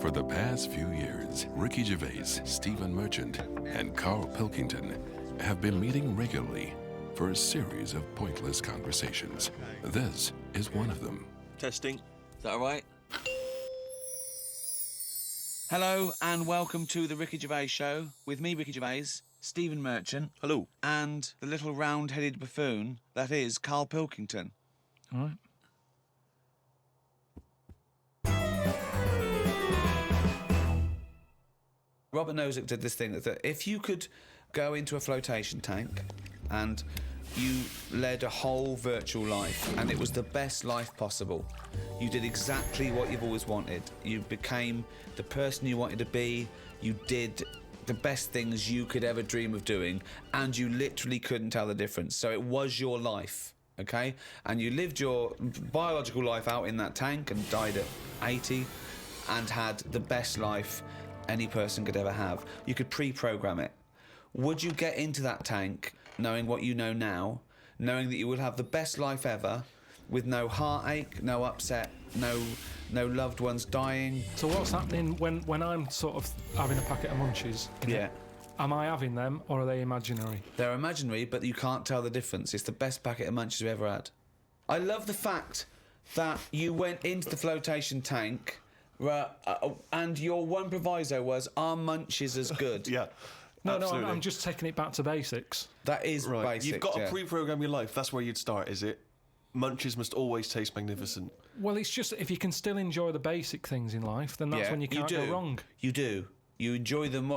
For the past few years, Ricky Gervais, Stephen Merchant, and Carl Pilkington have been meeting regularly for a series of pointless conversations. This is one of them. Testing. Is that all right? Hello and welcome to the Ricky Gervais Show with me, Ricky Gervais, Stephen Merchant. Hello. And the little round-headed buffoon that is Carl Pilkington. All right. Robert Nozick did this thing that if you could go into a flotation tank and you led a whole virtual life and it was the best life possible, you did exactly what you've always wanted. You became the person you wanted to be, you did the best things you could ever dream of doing, and you literally couldn't tell the difference. So it was your life, okay? And you lived your biological life out in that tank and died at 80 and had the best life any person could ever have. You could pre-program it. Would you get into that tank knowing what you know now, knowing that you would have the best life ever, with no heartache, no upset, no loved ones dying? So what's happening when I'm sort of having a packet of Munchies? Yeah. Am I having them or are they imaginary? They're imaginary, but you can't tell the difference. It's the best packet of Munchies we've ever had. I love the fact that you went into the flotation tank and your one proviso was, are Munchies as good? Yeah. No, absolutely. I'm just taking it back to basics. That is Right. basic. You've got to pre-program your life. That's where you'd start, is it? Munchies must always taste magnificent. Well, it's just if you can still enjoy the basic things in life, then that's when you can't go wrong. You do. You enjoy them.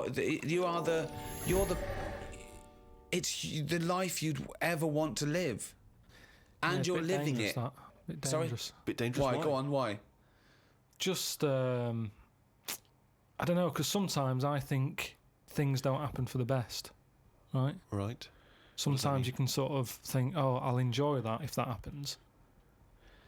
It's the life you'd ever want to live, and Yeah, you're living it. That. Bit Sorry? dangerous. Bit dangerous. Why? Go on. Why? Just, I don't know, because sometimes I think things don't happen for the best, right? Right. Sometimes you can sort of think, oh, I'll enjoy that if that happens.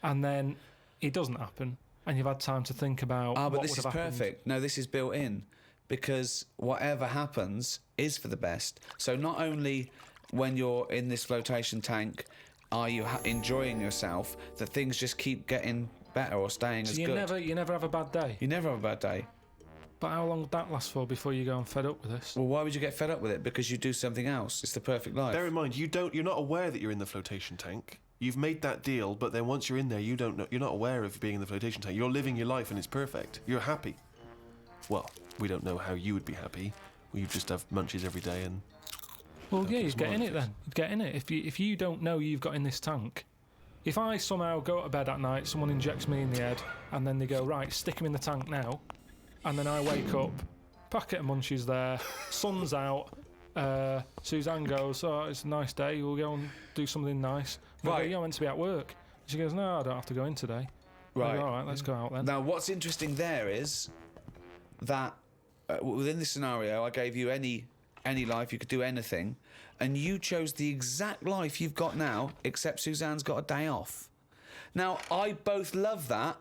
And then it doesn't happen, and you've had time to think about but what this would is have happened. perfect. No, this is built in, because whatever happens is for the best. So not only when you're in this flotation tank are you enjoying yourself, that things just keep getting better or staying as you good. You never have a bad day. You never have a bad day. But how long would that last for before you go and fed up with this? Well, why would you get fed up with it? Because you do something else. It's the perfect life. Bear in mind, you're not aware that you're in the flotation tank. You've made that deal, but then once you're in there, you don't know. You're not aware of being in the flotation tank. You're living your life, and it's perfect. You're happy. Well, we don't know how you would be happy. Well, you just have Munchies every day, and well, yeah, you'd get in it then. You'd get in it if you don't know you've got in this tank. If I somehow go to bed at night, someone injects me in the head, and then they go, right, stick him in the tank now, and then I wake up, packet of Munchies there, sun's out, Suzanne goes, oh, it's a nice day, we'll go and do something nice. And I go, yeah, I'm meant to be at work. And she goes, no, I don't have to go in today. Right. I go, all right, let's go out then. Now, what's interesting there is that within this scenario, I gave you any life, you could do anything, and you chose the exact life you've got now, except Suzanne's got a day off. Now, I both love that.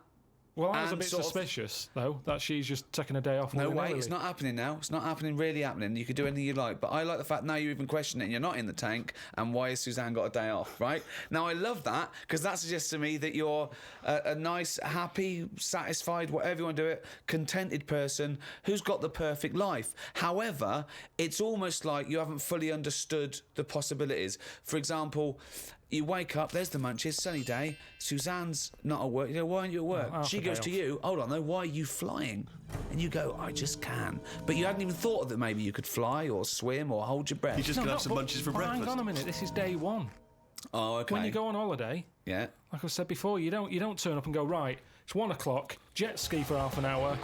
Well, I was a and bit sort of- suspicious, though, that she's just taking a day off. No way, willy-nilly. it's not happening now. It's not happening, really happening. You could do anything you like. But I like the fact now you're even questioning it and you're not in the tank, and why has Suzanne got a day off, right? Now, I love that, because that suggests to me that you're a nice, happy, satisfied, whatever you want to do it, contented person who's got the perfect life. However, it's almost like you haven't fully understood the possibilities. For example, you wake up, there's the Munchies, sunny day, Suzanne's not at work. You go, why aren't you at work? Well, She goes to you, hold on though, why are you flying? And you go, I just can. But you hadn't even thought that maybe you could fly or swim or hold your breath. you just gonna have some Munchies for breakfast. Hang on a minute, this is day one. Oh, okay. When you go on holiday, Yeah. like I've said before, you don't turn up and go, right, it's 1 o'clock, jet ski for half an hour,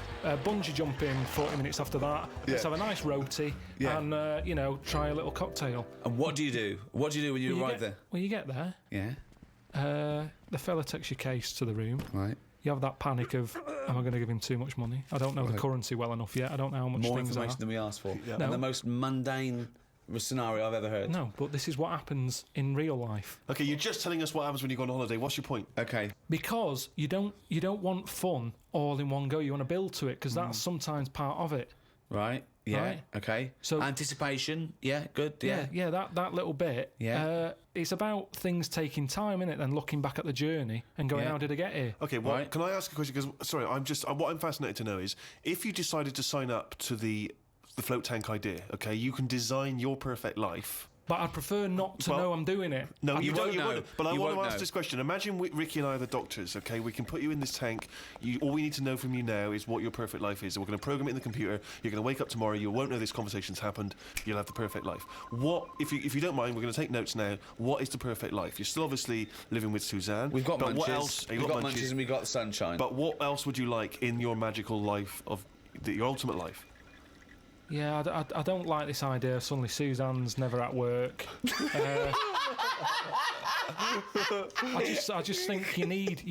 bungee jumping 40 minutes after that, let's have a nice roti, and, try a little cocktail. And what do you do? What do you do when you arrive there? Well, you get there, Yeah. the fella takes your case to the room, Right. you have that panic of, am I going to give him too much money? I don't know the currency well enough yet, I don't know how much More things information are. than we asked for. Yeah. And No. the most mundane scenario I've ever heard. No, but this is what happens in real life. Okay, you're just telling us what happens when you go on holiday. What's your point? Okay. Because you don't want fun all in one go. You want to build to it, because that's sometimes part of it. Right. Yeah. Right? Okay. So- anticipation. Yeah. Good. Yeah, Yeah. that little bit. Yeah. It's about things taking time, innit? Then looking back at the journey and going, Yeah. how did I get here? Okay, well, Right. can I ask a question? Because sorry, what I'm fascinated to know is if you decided to sign up to the float tank idea. Okay, you can design your perfect life. But I'd prefer not to Well, know I'm doing it. No, you won't don't. You know. won't. But I You want to won't ask know. this question. Imagine Ricky and I are the doctors. Okay, we can put you in this tank. All we need to know from you now is what your perfect life is. We're going to program it in the computer. You're going to wake up tomorrow. You won't know this conversation's happened. You'll have the perfect life. What, if you don't mind, we're going to take notes now. What is the perfect life? You're still obviously living with Suzanne. We've got but Munchies. What else? We've got Munchies and we've got sunshine. But what else would you like in your magical life your ultimate life? Yeah, I don't like this idea. Suddenly Suzanne's never at work. I just think you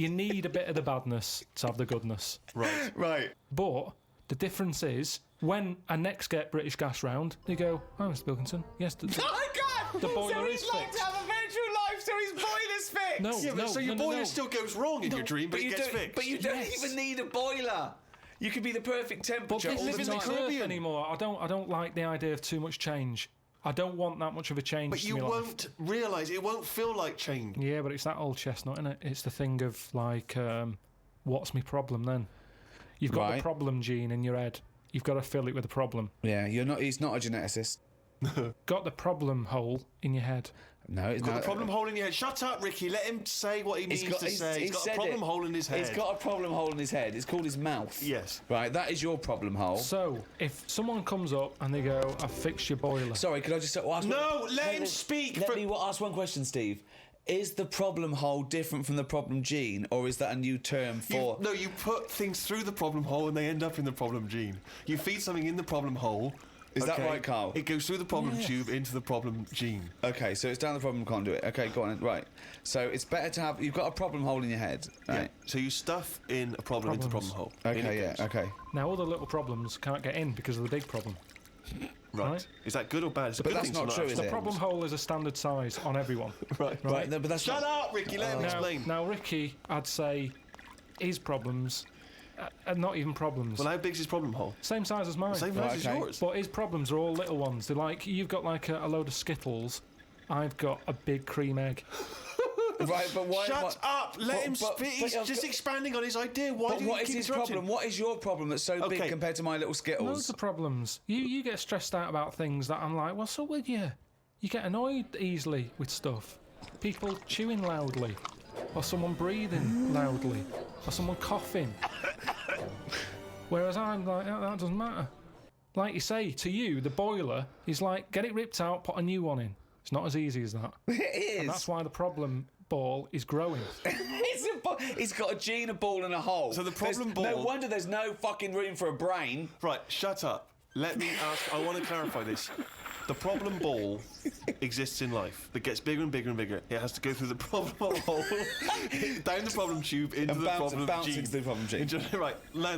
need a bit of the badness to have the goodness. Right. right. But the difference is when I next get British Gas round, they go, "Oh, Mr. Pilkington, yes, Oh God! The boiler so is he's like fixed." to have a virtual life, so his boiler's fixed. No, Yeah, but so your boiler still goes wrong in your dream, but it you gets don't, fixed. But you don't Yes. even need a boiler. You could be the perfect But temperature this all the isn't time. the Caribbean. Earth anymore. I don't like the idea of too much change. I don't want that much of a change. But to you my life. won't realise, it won't feel like change. Yeah, but it's that old chestnut, isn't it? It's the thing of like, what's my problem then? You've got the Right. problem gene in your head. You've got to fill it with a problem. Yeah, he's not a geneticist. Got the problem hole in your head. No, it's Got not. the problem hole in your head. Shut up, Ricky. Let him say what he means to say. He's got a said problem it. hole in his head. He's got a problem hole in his head. It's called his mouth. Yes. Right, that is your problem hole. So, if someone comes up and they go, "I've fixed your boiler," Sorry, could I just ask? No, let him speak. Let me ask one question, Steve. Is the problem hole different from the problem gene, or is that a new term for? You put things through the problem hole and they end up in the problem gene. You feed something in the problem hole. Is that right, Carl? It goes through the problem tube into the problem gene. Okay, so it's down the problem conduit. Okay, go on. Right. So it's better to have. You've got a problem hole in your head, right? Yeah. So you stuff in a problem into the problem Problems. hole. In Okay, it yeah. goes. Okay. now all the little problems can't get in because of the big problem. Right. Is that good or bad? It's a But good that's thing to not true, have. is The it? problem hole is a standard size on everyone. Right. Right. No, but that's Shut not, up, Ricky. Let him explain. Now, Ricky, I'd say his problems are not even problems. Well, how big's his problem hole? Same size as mine. Same Right, size as okay. yours. But his problems are all little ones. They're like, you've got like a load of Skittles. I've got a big cream egg. Right, but why? Shut up! Let him speak. He's I've just got- expanding on his idea. Why But do you what is keep his interrupting? problem? What is your problem that's so big Okay. compared to my little Skittles? Loads of problems. You get stressed out about things that I'm like, what's up with you? You get annoyed easily with stuff. People chewing loudly, or someone breathing loudly, or someone coughing. Whereas I'm like, that doesn't matter. Like you say, to you, the boiler is like, get it ripped out, put a new one in. It's not as easy as that. It is. And that's why the problem ball is growing. He's got a gene, a ball, and a hole. So the problem No ball- wonder there's no fucking room for a brain. Right, shut up. Let me ask. I want to clarify this. The problem ball exists in life. That gets bigger and bigger and bigger. It has to go through the problem hole, down the problem tube, into And the problem bounce gene. into the problem gene. Right, now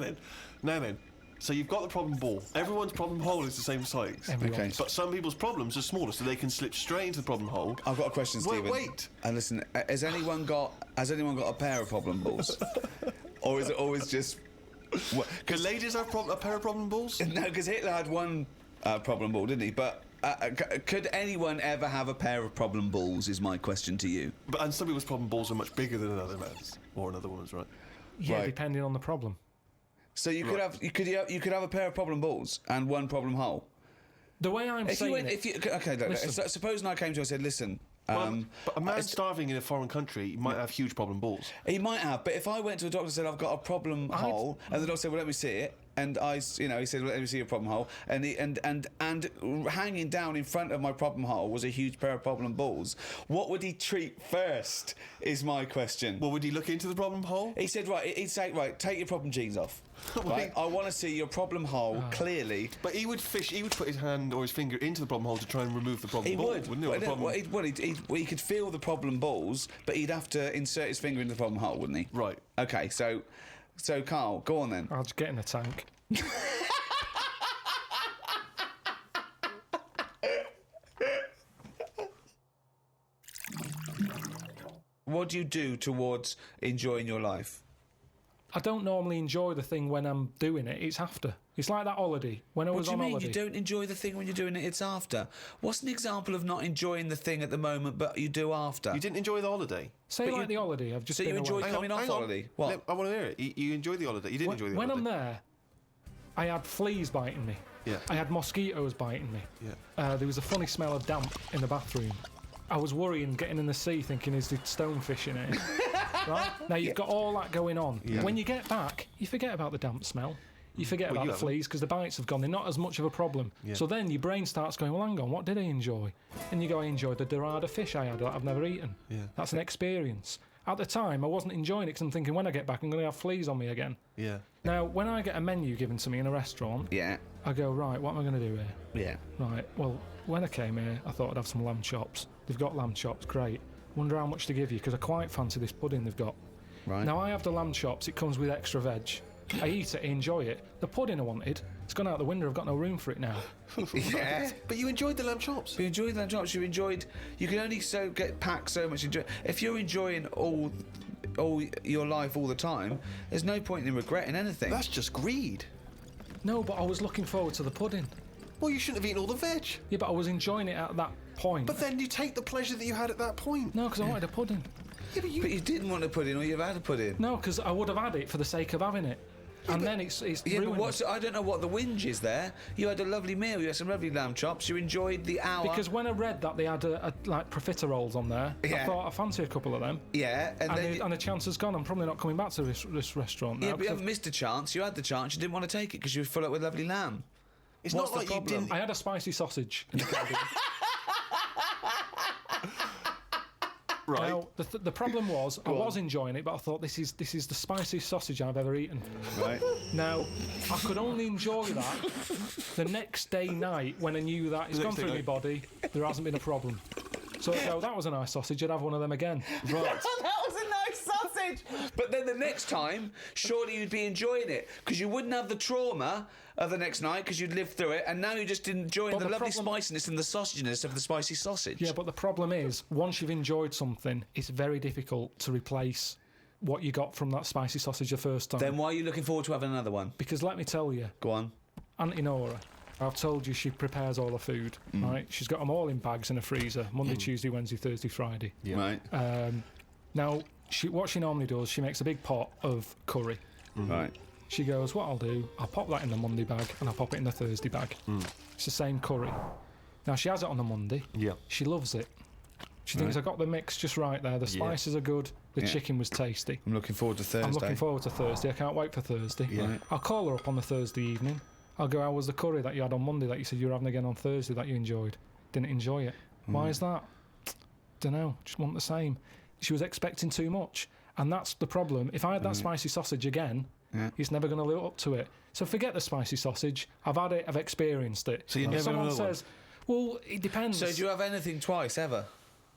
then. So you've got the problem ball. Everyone's problem hole is the same size. Everyone's. Okay. But some people's problems are smaller, so they can slip straight into the problem hole. I've got a question, Stephen. Wait. And listen, has anyone got a pair of problem balls, or is it always just? Can ladies have a pair of problem balls? No, because Hitler had one problem ball, didn't he? But could anyone ever have a pair of problem balls? Is my question to you. And some people's problem balls are much bigger than another man's or another woman's, right? Yeah, Right. depending on the problem. So you could have you could have a pair of problem balls and one problem hole. The way I'm If you saying went, it, if you okay, look, Listen. suppose I came to you and said, listen. But a man starving in a foreign country might have huge problem balls. He might have, but if I went to a doctor and said I've got a problem hole, and the doctor said, "Well, let me see it," and he said, "Well, let me see your problem hole," and hanging down in front of my problem hole was a huge pair of problem balls. What would he treat first? Is my question. Well, would he look into the problem hole? He said, he'd say, take your problem genes off. Right, I want to see your problem hole clearly. But he would put his hand or his finger into the problem hole to try and remove the problem He ball, would, wouldn't he? Or the problem- he could feel the problem balls, but he'd have to insert his finger into the problem hole, wouldn't he? Right. Okay, so Carl, go on then. I'll just get in a tank. What do you do towards enjoying your life? I don't normally enjoy the thing when I'm doing it. It's after. It's like that holiday. When I What was do you on mean holiday. you don't enjoy the thing when you're doing it? It's after. What's an example of not enjoying the thing at the moment, but you do after? You didn't enjoy the holiday. Say But like you- the holiday. I've just So you been enjoyed away. coming off hang on. holiday? What? I want to hear it. You enjoyed the holiday. You didn't enjoy the When holiday. I'm there, I had fleas biting me. Yeah. I had mosquitoes biting me. Yeah. There was a funny smell of damp in the bathroom. I was worrying, getting in the sea, thinking, is there stonefish in it? Right? Now, you've got all that going on. Yeah. When you get back, you forget about the damp smell. You forget Well, about you the haven't. fleas because the bites have gone. They're not as much of a problem. Yeah. So then your brain starts going, well, hang on, what did I enjoy? And you go, I enjoyed the dorada fish I had that I've never eaten. Yeah. That's an experience. At the time, I wasn't enjoying it because I'm thinking, when I get back, I'm going to have fleas on me again. Yeah. Now, when I get a menu given to me in a restaurant, Yeah. I go, right, what am I going to do here? Yeah. Right, well, when I came here, I thought I'd have some lamb chops. They've got lamb chops, great. Wonder how much to give you, because I quite fancy this pudding they've got. Right. Now, I have the lamb chops, it comes with extra veg. I eat it, I enjoy it. The pudding I wanted, it's gone out the window, I've got no room for it now. Yeah. But you enjoyed the lamb chops. You enjoyed lamb chops. You enjoyed. You can only get packed so much. If you're enjoying all your life all the time, there's no point in regretting anything. That's just greed. No, but I was looking forward to the pudding. Well, you shouldn't have eaten all the veg. Yeah, but I was enjoying it at that point. But then you take the pleasure that you had at that point. No, because I wanted a pudding. Yeah, but you... But you didn't want a pudding, or you've had a pudding. No, because I would have had it for the sake of having it. And then it's Yeah, ruined. but I don't know what the whinge is there. You had a lovely meal. You had some lovely lamb chops. You enjoyed the hour. Because when I read that they had like profiteroles on there, I Yeah. thought I fancy a couple of them. Yeah, And the chance has gone. I'm probably not coming back to this restaurant now. yeah, but you 'cause haven't missed a chance. You had the chance. You didn't want to take it because you were full up with lovely lamb. It's What's not like the you problem? didn't... I had a spicy sausage in the garden. Right. Now, the problem was, I was enjoying it, but I thought this is the spiciest sausage I've ever eaten. Right. Now, I could only enjoy that the next day night when I knew that it's The gone next day through my night. body, there hasn't been a problem. So I go, that was a nice sausage, I'd have one of them again. Right. That was a nice sausage. But then the next time, surely you'd be enjoying it because you wouldn't have the trauma of the next night because you'd lived through it, and now you're just enjoying But the the lovely problem- spiciness and the sausaginess of the spicy sausage. Yeah, but the problem is, once you've enjoyed something, it's very difficult to replace what you got from that spicy sausage the first time. Then why are you looking forward to having another one? Because let me tell you, Go on. Auntie Nora, I've told you she prepares all her food, right? She's got them all in bags in a freezer, Monday, Tuesday, Wednesday, Thursday, Friday. Right. Now, what she normally does, she makes a big pot of curry. Right. She goes, what I'll do, I'll pop that in the Monday bag and I'll pop it in the Thursday bag. It's the same curry. Now, she has it on the Monday. Yeah. She loves it. She thinks I got the mix just right there. The spices are good. The Yeah. chicken was tasty. I'm looking forward to Thursday. I'm looking forward to Thursday. I can't wait for Thursday. Yeah. I'll call her up on the Thursday evening. I'll go, how was the curry that you had on Monday that you said you were having again on Thursday that you enjoyed? Didn't enjoy it. Why is that? Dunno. Just want the same. She was expecting too much. And that's the problem. If I had that spicy sausage again, it's never going to live up to it. So forget the spicy sausage. I've had it. I've experienced it. So you're If never someone another one? says, well, it depends. So do you have anything twice ever?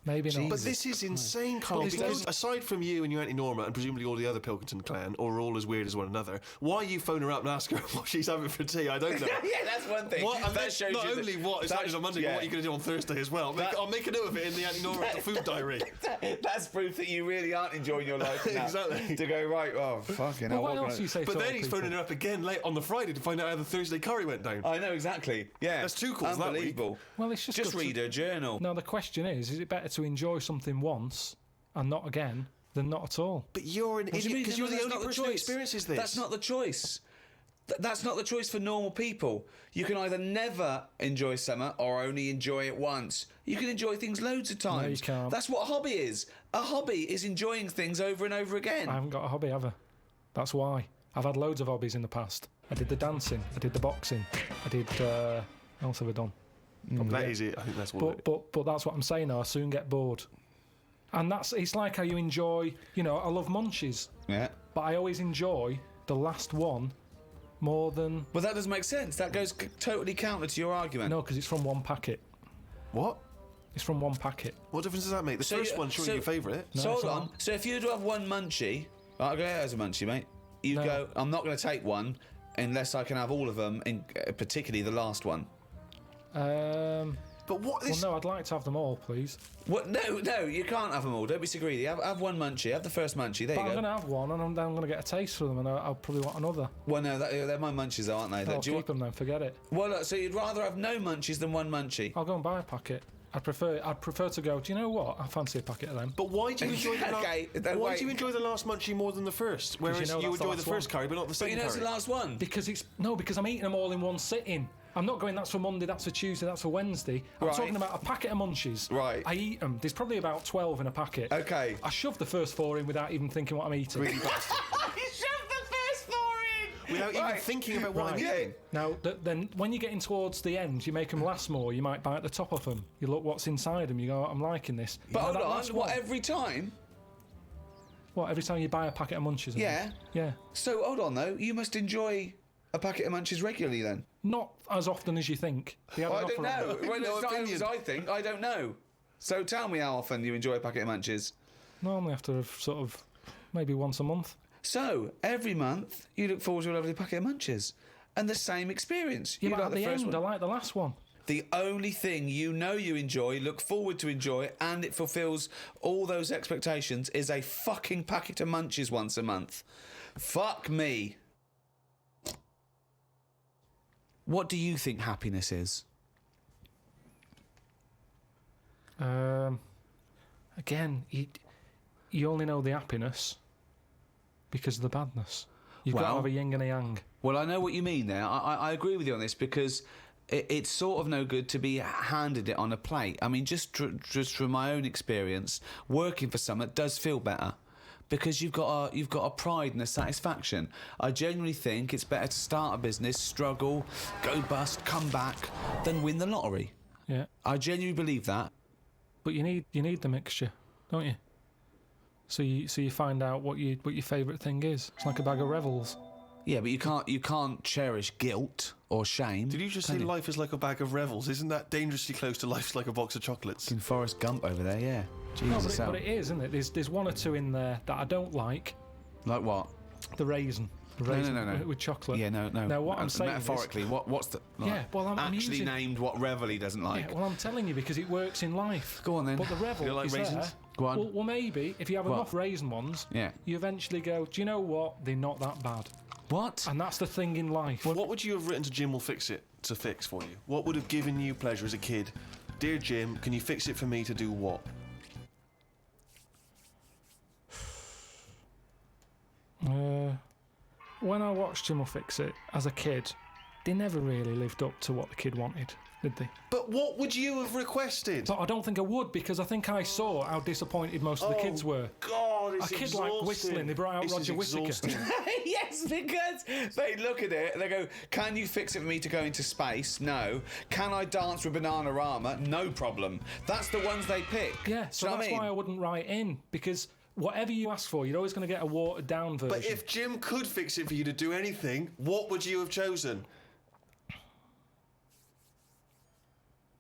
Maybe not. But this is insane, Carl, But because aside from you and your Auntie Norma and presumably all the other Pilkington clan, or are all as weird as one another, why you phone her up and ask her what she's having for tea, I don't know. Yeah, that's one thing. What, and that then shows not you only what is happening on Monday, but what you're going to do on Thursday as well. I'll make a note of it in the Auntie Norma food diary. That's proof that you really aren't enjoying your life now. Exactly. To go, right, oh, fucking Well, hell. what else do you say? But to then other he's people? phoning her up again late on the Friday to find out how the Thursday curry went down. I know, exactly. Yeah. That's two calls that week. Unbelievable. Well, it's just Just good to- read her journal. No, the question is it better to enjoy something once and not again than not at all? But you're an What do you idiot mean? because No, you're the that's only not person who choice. experiences this. That's not the choice. That's not the choice for normal people. You can either never enjoy summer or only enjoy it once. You can enjoy things loads of times. you can't. That's what a hobby is. A hobby is enjoying things over and over again. I haven't got a hobby ever. That's why. I've had loads of hobbies in the past. I did the dancing, I did the boxing, I did... what else have I done? That is it. I think that's what. But that's what I'm saying now. I soon get bored. And it's like how you enjoy... I love Munchies, Yeah. but I always enjoy the last one more than... Well, that doesn't make sense. That goes totally counter to your argument. No, because it's from one packet. What? It's from one packet. What difference does that make? The So first you- one's surely so- your favourite. No, So hold it's on. not. So if you were to have one munchie, I'll go as a munchie, mate. You No. go, I'm not going to take one unless I can have all of them, particularly the last one. But what Well, is... no, I'd like to have them all, please. What? No, you can't have them all. Don't be so greedy. Have one munchie. Have the first munchie. There But you I'm go. going to have one, and I'm going to get a taste for them, and I'll probably want another. Well, no, they're my munchies, aren't they? I'll Do you keep them then, forget it. Well, look, so you'd rather have no munchies than one munchie? I'll go and buy a packet. I'd prefer to go, do you know what? I fancy a packet of them. But why do you enjoy the Okay, Why wait. do you enjoy the last munchie more than the first? Whereas you know you that's the enjoy the last first one. curry, but not the But second you know it's curry. the last one. Because I'm eating them all in one sitting. I'm not going, that's for Monday, that's for Tuesday, that's for Wednesday. I'm Right. talking about a packet of Munchies. Right. I eat them. There's probably about 12 in a packet. Okay. I shove the first 4 in without even thinking what I'm eating. Greedy bastard. You shoved the first 4 in! Without even thinking about what I'm Right. eating. Now, then when you're getting towards the end, you make them last more. You might bite the top off them. You look what's inside them. You go, I'm liking this. But You know hold that on, last what, one? every time? What, every time you buy a packet of Munchies? Yeah. Yeah. So, hold on, though. You must enjoy a packet of munchies regularly, then? Not as often as you think. They have Well, an I don't offer on know. them. Well, No it's not opinion. as I think. I don't know. So tell me how often you enjoy a packet of munchies. Normally after sort of maybe once a month. So, every month, you look forward to a lovely packet of munchies. And the same experience. Yeah, You but like at the the first end, one. I like the last one. The only thing you know you enjoy, look forward to enjoy, and it fulfills all those expectations is a fucking packet of munchies once a month. Fuck me. What do you think happiness is? Again, you only know the happiness because of the badness. You've got to Well- have a yin and a yang. Well, I know what you mean there. I agree with you on this because it's sort of no good to be handed it on a plate. I mean, just from my own experience, working for someone does feel better because you've got a pride and a satisfaction. I genuinely think it's better to start a business, struggle, go bust, come back, than win the lottery. Yeah, I genuinely believe that. but you need the mixture, don't you? So you find out what your favourite thing is. It's like a bag of Revels. Yeah, but you can't cherish guilt or shame. Did you just can say life is like a bag of Revels? Isn't that dangerously close to life's like a box of chocolates? In Forrest Gump over there, yeah. No, Jesus, but it is, isn't it? There's one or two in there that I don't like. like what? The raisin. The No, raisin no. with chocolate. Yeah, no. Now what I'm saying is, metaphorically, what's the Yeah, well, I'm actually using- named what Revel he doesn't like? yeah, well, I'm telling you because it works in life. Go on then. But the Revel You like is raisins? there. Go on. Well, maybe if you have What? enough raisin ones, Yeah. you eventually go, do you know what? They're not that bad. What? And that's the thing in life. What would you have written to Jim will fix it to fix for you? What would have given you pleasure as a kid? Dear Jim, can you fix it for me to do what? When I watched Jim will Fix It as a kid, they never really lived up to what the kid wanted, did they? But what would you have requested? But I don't think I would because I think I saw how disappointed most of the kids were. God, it's A kid like whistling, they brought out This is Roger Whittaker. exhausting. Yes, because they look at it, they go, can you fix it for me to go into space? No. Can I dance with Bananarama? No problem. That's the ones they pick. Yeah, so Do you know that's what I why I mean? wouldn't write in because whatever you ask for, you're always going to get a watered down version. But if Jim could fix it for you to do anything, what would you have chosen?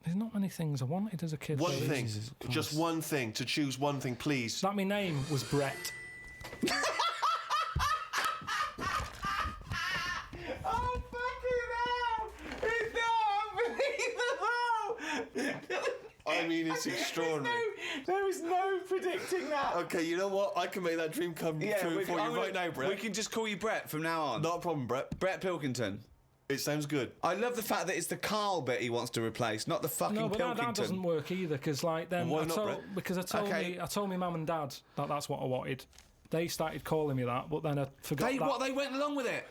There's not many things I wanted as a kid. One though. thing. Jesus Christ. Just one thing. To choose one thing, please. That my name was Brett. Oh, fucking hell! It's not unbelievable! I mean, it's extraordinary. There is no predicting that. Okay, you know what? I can make that dream come true for you right now, Brett. We can just call you Brett from now on. Not a problem, Brett. Brett Pilkington. It sounds good. I love the fact that it's the Carl bit he wants to replace, not the fucking No, but Pilkington. that doesn't work either because like then Why I not, told, Brett? because I Okay. told my mum and dad that that's what I wanted. They started calling me that, but then I forgot that. They went along with it.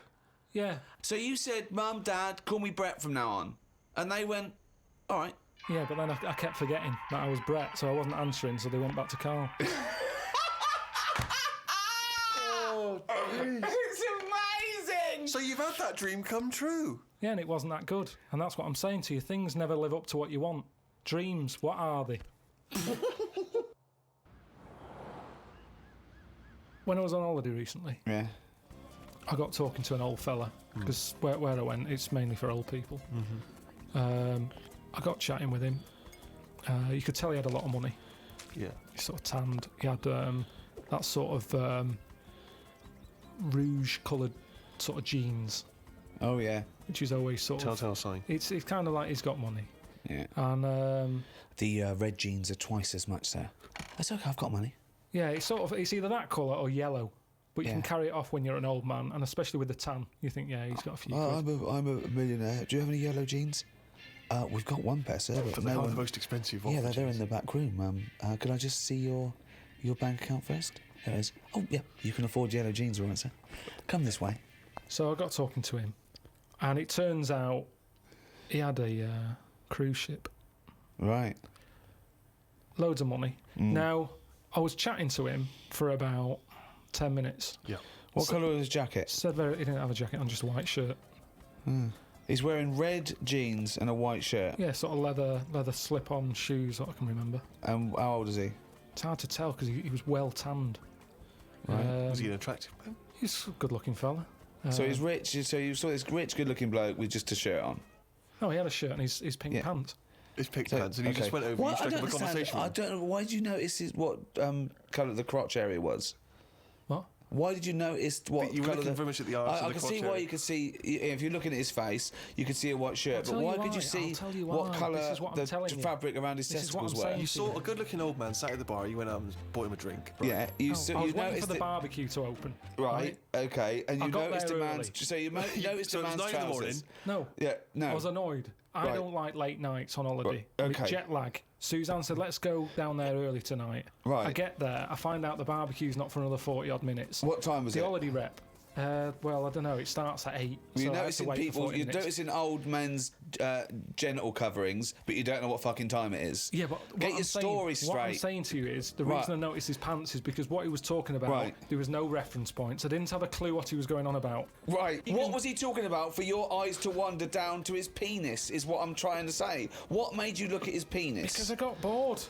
Yeah, So you said, Mum, Dad, call me Brett from now on. And they went, all right. yeah, but then I kept forgetting that I was Brett, so I wasn't answering, so they went back to Carl. It's amazing! So you've had that dream come true. Yeah, and it wasn't that good, and that's what I'm saying to you. Things never live up to what you want. Dreams, what are they? When I was on holiday recently, Yeah. I got talking to an old fella because where I went, it's mainly for old people. I got chatting with him. You could tell he had a lot of money. Yeah. He sort of tanned. He had that sort of rouge-coloured sort of jeans, Oh, yeah. which is always sort of. Telltale sign. It's kind of like he's got money. Yeah. And The red jeans are twice as much, sir. That's okay, I've got money. yeah, it's either that colour or yellow. But you Yeah. can carry it off when you're an old man, and especially with the tan, you think, yeah, he's got a few Oh, quid. I'm a millionaire. Do you have any yellow jeans? We've got one pair, sir, but But no they are one... the most expensive. Yeah, of they're in the back room. Could I just see your bank account first? There it is. Oh, yeah, you can afford yellow jeans, all right, sir. Come this way. So I got talking to him, and it turns out he had a cruise ship. Right. Loads of money. Now, I was chatting to him for about 10 minutes. Yeah. What colour was his jacket? Said he didn't have a jacket on, just a white shirt. He's wearing red jeans and a white shirt. Yeah, sort of leather slip-on shoes, what I can remember. And how old is he? It's hard to tell because he was well tanned. Right. Was he an attractive man? He's a good-looking fella. So he's rich. So you saw this rich, good-looking bloke with just a shirt on. Oh, he had a shirt and his pink Yeah. pants. His pink So- pants, and he just went over. Well, You I struck don't up a understand. conversation. I with him. don't know. Why did you notice what colour the crotch area was? What? Why did you notice what You were colour looking the... very much at the arse I of the can see crotch why area. you could see... If you're looking at his face, you could see a white shirt. But tell why you could you why. see I'll tell you what why. colour This is what I'm the telling you. fabric around his This is what I'm testicles were? saying. You saw a good-looking old man sat at the bar. You went out and bought him a drink. Right? Yeah, I you was you waiting noticed for the it... barbecue to open. Right, okay, and I you got noticed there a man's... early. So you noticed So a it was man's 9 in the morning. trousers. No. Yeah, no. I was annoyed. I Right. don't like late nights on holiday. Right, With okay. jet lag. Suzanne said, let's go down there early tonight. Right. I get there. I find out the barbecue's not for another 40-odd minutes. What time was The it? holiday rep. Well, I don't know. It starts at 8. You're so I had to noticing wait for people. 40 You're minutes. noticing old men's genital coverings, but you don't know what fucking time it is. Yeah, but what Get I'm your story saying, What I'm straight. saying to you is the Right. reason I noticed his pants is because what he was talking about, Right. there was no reference points. I didn't have a clue what he was going on about. Right. What was he talking about for your eyes to wander down to his penis, is what I'm trying to say. What made you look at his penis? Because I got bored.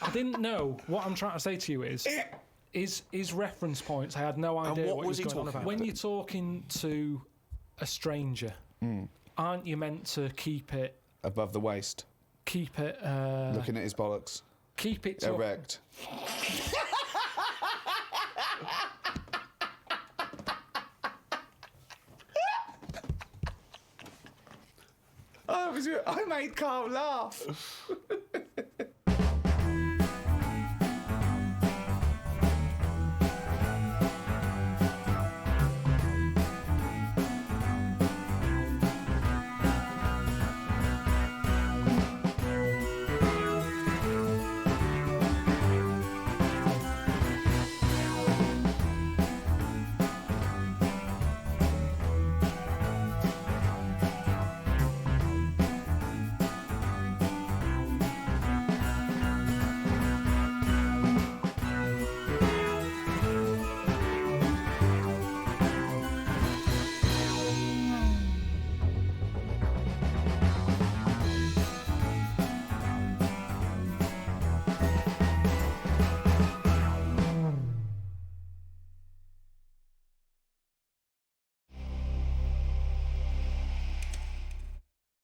I didn't know. What I'm trying to say to you is reference points. I had no idea what what was he was he going on talking about. When you're talking to a stranger, aren't you meant to keep it Above the waist. Looking at his bollocks. keep it to Erect. I made Carl laugh.